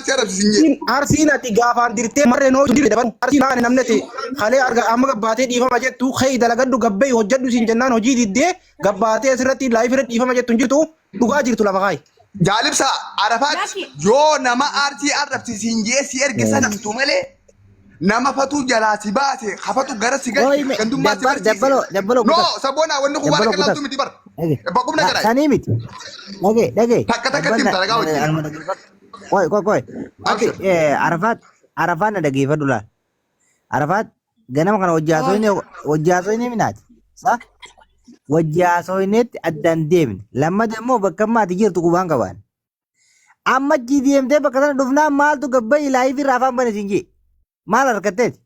arsii arrabsiisinjee. Arsiin ati gaafaan dirtee marree noo dirre daban arsiin haa namnete kalee arga amma gabbaatee dhiifama jettu kee dalagaddu gabbee hojjedhu siin jennaan hojii diddee gabbaatee asirratti laayif irratti dhiifama jettu hin jirtu dhugaa jirtu lafa kaayi. Jaalibsa Arafaat yoo nama arsii arrabsiisinjee si erge sanamtu malee nama fatuu jalaa si baase hafatu gara si gahe gandummaa si barsiise. No saboonaa wanni kun waan akka lamtu miti bar. Baqqumna garaa. Sanii miti. Dhagee. Takka takka timta dhagaa hojii. Koy. Ati Arafat na dhaggeeffadhu laal. Arafat ganama kana wajjaasoyne minaati. Sa? Wajjaasoyneetti addaan deemne. Lammata immoo bakka ammaati jirtu qubaan qabaan. Amma achi deemtee bakka sana dhufnaan maaltu gabbayyi laayif irraa afaan bane siin jee. Maal harkatteeti?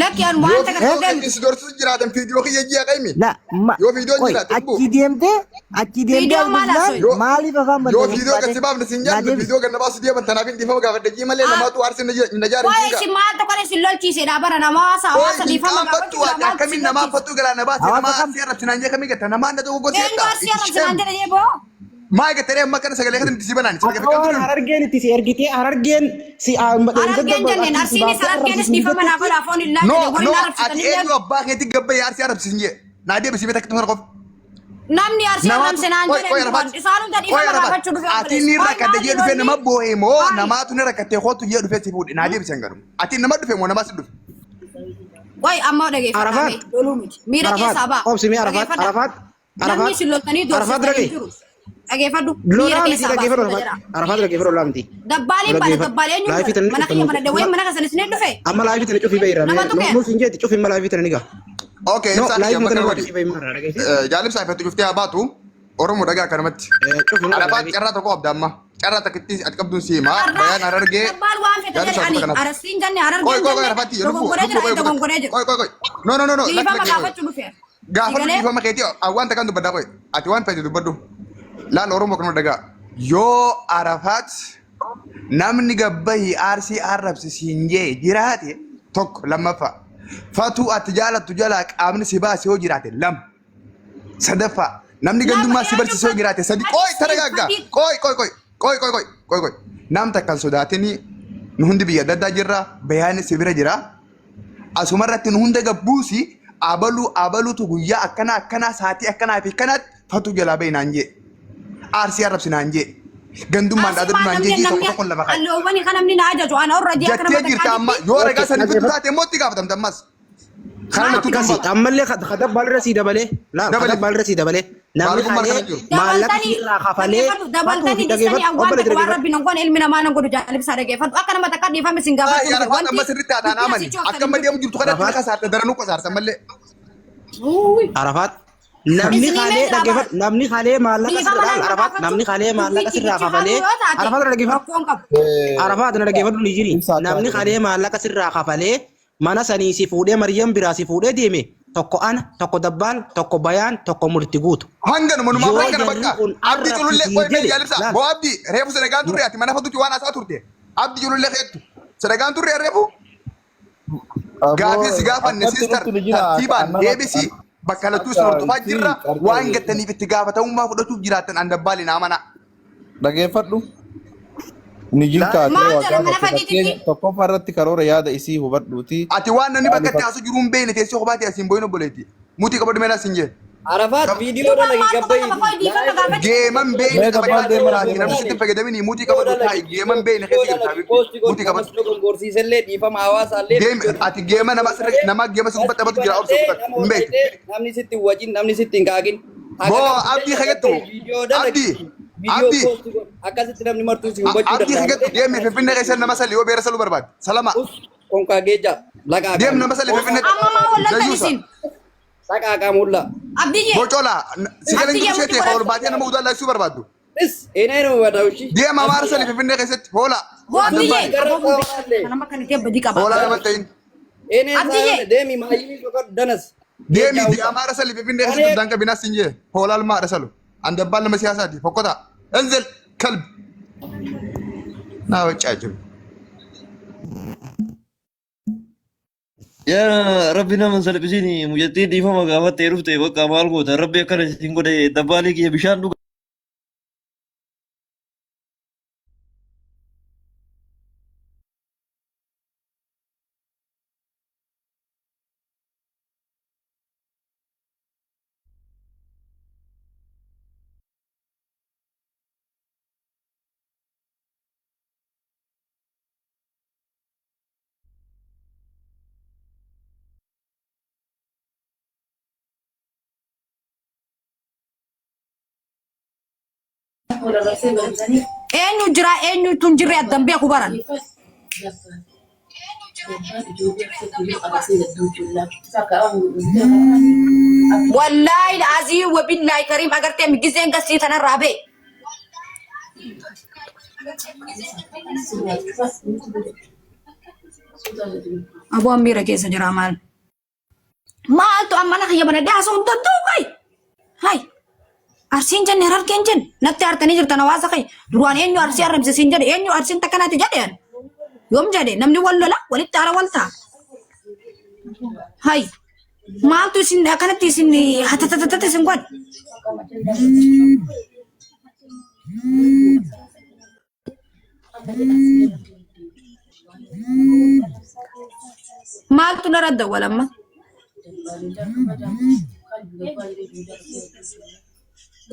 Laki an waan takka dem. Yoo dorsu jiraatan fiidiyoo kiyya ji'a qaymi. Yoo fiidiyoon jiraatan achi deemtee maaliif afaan bane? Yoo fiidiyoo gadi baafne siin jaalla fiidiyoo gadi baasu deeman tanaaf hin dhiifama gaafadha jii malee namaatu aarsi na jaara jiga. Wayi si maal tokko si lolchiise dhaabara namaa hawaasa dhiifama gaafachuu akkamiin namaa fattuu garaa na baase namaa aarsi arrabsinaan jee kamii gatta namaan na ta'uu goteetta. Eenyu aarsi arrabsinaan jedhe jeeboo? Maa gattare amma kana sagalee kan itti banaan harargeen itti si ergitee harargeen si harargeen jenneen arsiinis harargeenis dhiifama naaf laafoon illaa jedhe gurri arrabsitanii jedhe. Ati abbaa keetti gabbayee arsii arrabsiisin jee naa deebisii beektaa kituma qof. Namni arsii arrabsinaan jedhe isaanuu da dhiifama gaafachuu dhufee. Ati ni rakkate jee dhufee nama boo'ee moo namaatu ni rakkatee kootu jee dhufee si fuudhe naa deebisee hin galu. Ati nama dhufee moo namaa si dhufe. Wayi amma dhageeffadhaa doluu miti miira keessaa ba'a. Obsimee Arafaat. Namni si loltanii doorsisanii jiru. Dhageeffadhu miira keessaa ba'a. Arafaat dhageeffadhu laamti. Dabbaaleen baala dabbaalee eenyu mana kiyya mana dawwee mana kasanis ni dhufe. Amma laayifii tana cufii bahiira. Nuuf hin jeeti cufii ma laayifii tana ni gaa. Okay, jaalibsaa ifatti cuftee haa baatu Oromoo dhagaa akkanumatti. Arafaat carraa tokko qabda amma. Carraa takkitti ati qabduun siima. Bayaan harargee. Arsiin jenne harargee jenne. Koy. No. Dhiifama gaafachuu dhufe. Gaafatu dhiifama keetii waan takkaan dubbaddaa koy. Ati waan feete dubbaddu. Laal Oromoo kanuma dhagaa. Yoo Arafaat namni gabbayii arsii arrabsiisiin jee jiraate tokko lammaffaa. Fatuu ati jaalattu jalaa qaamni si baase yoo jiraate lama. Sadaffaa namni gandummaa si barsiise yoo jiraate sadi. Koy taragaggaa. Koy. Nam takkan sodaatini nu hundi biyya adda addaa jirra. Bayaanni si bira jira. Asumarratti nu hunda gabbuusi abaluutu guyyaa akkanaa saatii akkanaa fi akkanaatti fatuu jalaa bahi naan jee. Arsii arrabsi naan jee. Gandummaan dhaadatu naan jee tokko lafa kan. Alloowwan kan namni na ajaju ana orra jee kana jettee jirta amma yoo ragaa sanii bitu taate immoo itti gaafatamta ammas. Kana natti kasi ammallee kada balirra sii dabalee kada balirra sii dabalee namni halee maallaqa irraa kafalee dabaltanii disanii awwaan waan rabbiin ongoon ilmi namaa nan godhu jaalibsaa dhageeffatu akka nama takka dhiifame sin gaafatu. Yaa rabbi amma sirriitti haadhaan amani akka amma deemu jirtu kanatti akka saarte daranuu qosaartan mallee. Arafaat namni halee maallaqa sirraa Arafaat namni halee maallaqa sirraa kafalee Arafaat na dhageeffatu Arafaat na dhageeffatu ni jiri namni halee maallaqa sirraa kafalee mana sanii si fuudhee Maryam biraa si fuudhee deeme tokko ana tokko dabbaal tokko bayaan tokko murti guutu. Hangan manumaa hangana bakka abdi julullee qoy mee jaalibsa boo abdi reefu sadagaan turre ati mana fatutti waan haasaa turte abdi julullee keettu sadagaan turre reefu. Gaafii si gaafanne siistar tartiibaan deebisi bakka lattuu si hordofaa jirra waan gattaniif itti gaafatamummaa fudhatuuf jiraatan an dabbaali naa mana. Dhageeffadhu. Ni jirta tokkoffaa irratti karoora yaada isii hubadhuuti. Ati waan namni bakka itti haasoo jiruun beekne teessee kophaatti asiin boo'in obboleetti. Mutii qabadhu meelaa siin jee. Arafaat viidiyoo dha lagi gabbayii. Geeman beekne qabadhu namni sitti fayyadamini mutii qabadhu taa'i geeman beekne keessa jirta mutii qabadhu. Gorsiisallee dhiifama hawaasaallee. Ati geema nama geema si gubbatti taphatu jira obsa hin beekne. Namni sitti wajjin namni sitti hin kaagin. Boo abdii fayyaddu abdii. Abdi akkasitti namni martuu si hubachuu danda'a. Abdi hegatu deemee Finfinnee keessa nama salli yoo beera saluu barbaade. Salama. Konkaa geejja lagaa. Deem nama salli Finfinnee. Amma wallata isin. Lagaa mulla. Abdi jee. Bocola sigaleen gusheetee ol baatee nama udaan laayisuu barbaaddu. Eenaa nama badawushi. Deem amaara salli Finfinnee keessatti hoola. Abdi jee. Nama kan itti abdi qaba. Hoola nama ta'in. Eenaa deemi maayini tokko danas. Deemi amaara salli Finfinnee keessatti udaan qabinaas hin jee hoola almaadha salu. عند البال لما سياساتي فقطع انزل كلب ناوي تشاجر يا ربنا من سلبسيني مجدين دي فما قامت تعرفتي بقى مالكو ربي كان تنقل دبالك يا بشان Eenyu jira eenyu tun jirre addan beeku baran. Wallahi azii wa billahi karim agartee migizeen gasii tanarraa bee. Abu Amira keessa jira maal? Maaltu amma na kiyya bana daasoo hin danda'u kai. Hai. Arsiin jenne harargeen jenne natti hartanii jirtan hawaasa kai. Duraan eenyu arsii arrabsisiin jedhe eenyu arsiin takkanaati jedheen. Yoom jedhe namni wal lola walitti haara wal ta'a. Hai. Maaltu isin akkanatti isin hatatatata isin godhe? Maaltu na radda walamma?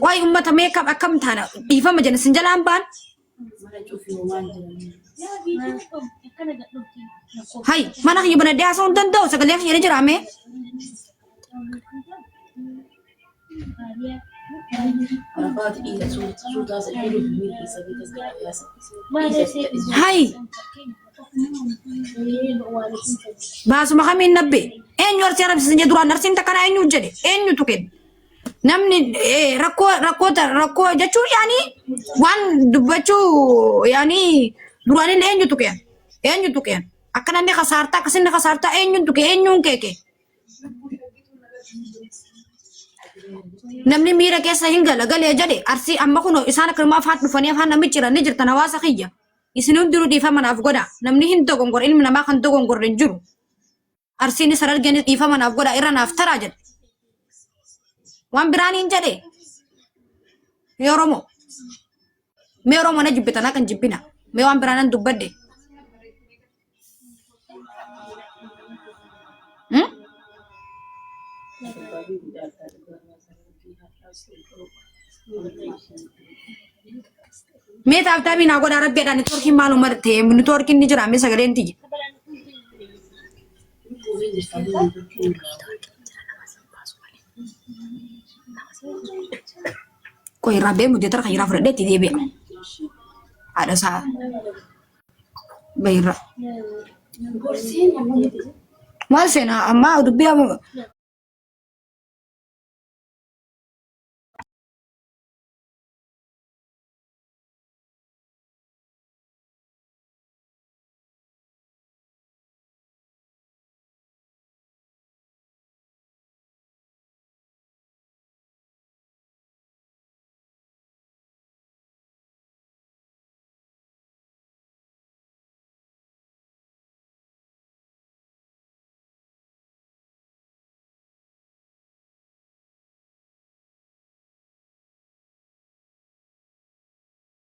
Wayi ummata meeqab akkam taana dhiifama jenna sin jalaan baan? Hai mana kiyya bana daasoo hin danda'u sagalee kiyya ni jiraame? Hai baasuma kamiin nabbe eenyu arsii arrabsiisan jedhe duraan arsiin takkana eenyu jedhe eenyutu kenna namni rakkoo jechuun yaani waan dubbachuu yaani duraanin eenyutu kenna akkana inni kasaartaa akkasinni kasaartaa eenyutu kenna eenyuun keeke namni miira keessa hin gala galee jedhe arsii amma kun isaan akkuma afaan dhufanii afaan namichi jiran ni jirtan hawaasa kiyya isin hundiru dhiifamanaaf godha namni hin dogongore ilmi namaa kan dogongorre hin jiru arsiin isa arganis dhiifamanaaf godha irra naaf taraa jedhe waan biraaniin jedhe mee oromoo na jibbitana kan jibbina mee waan biraanan dubbadde mee taaftabii naa godha rabbiidhaan networkiin maaluma ta'e networkiin ni jira mee sagaleen tiyya koi rabbe mu detar khayra fredde ti debe ada sa bayra mal sena amma dubbiya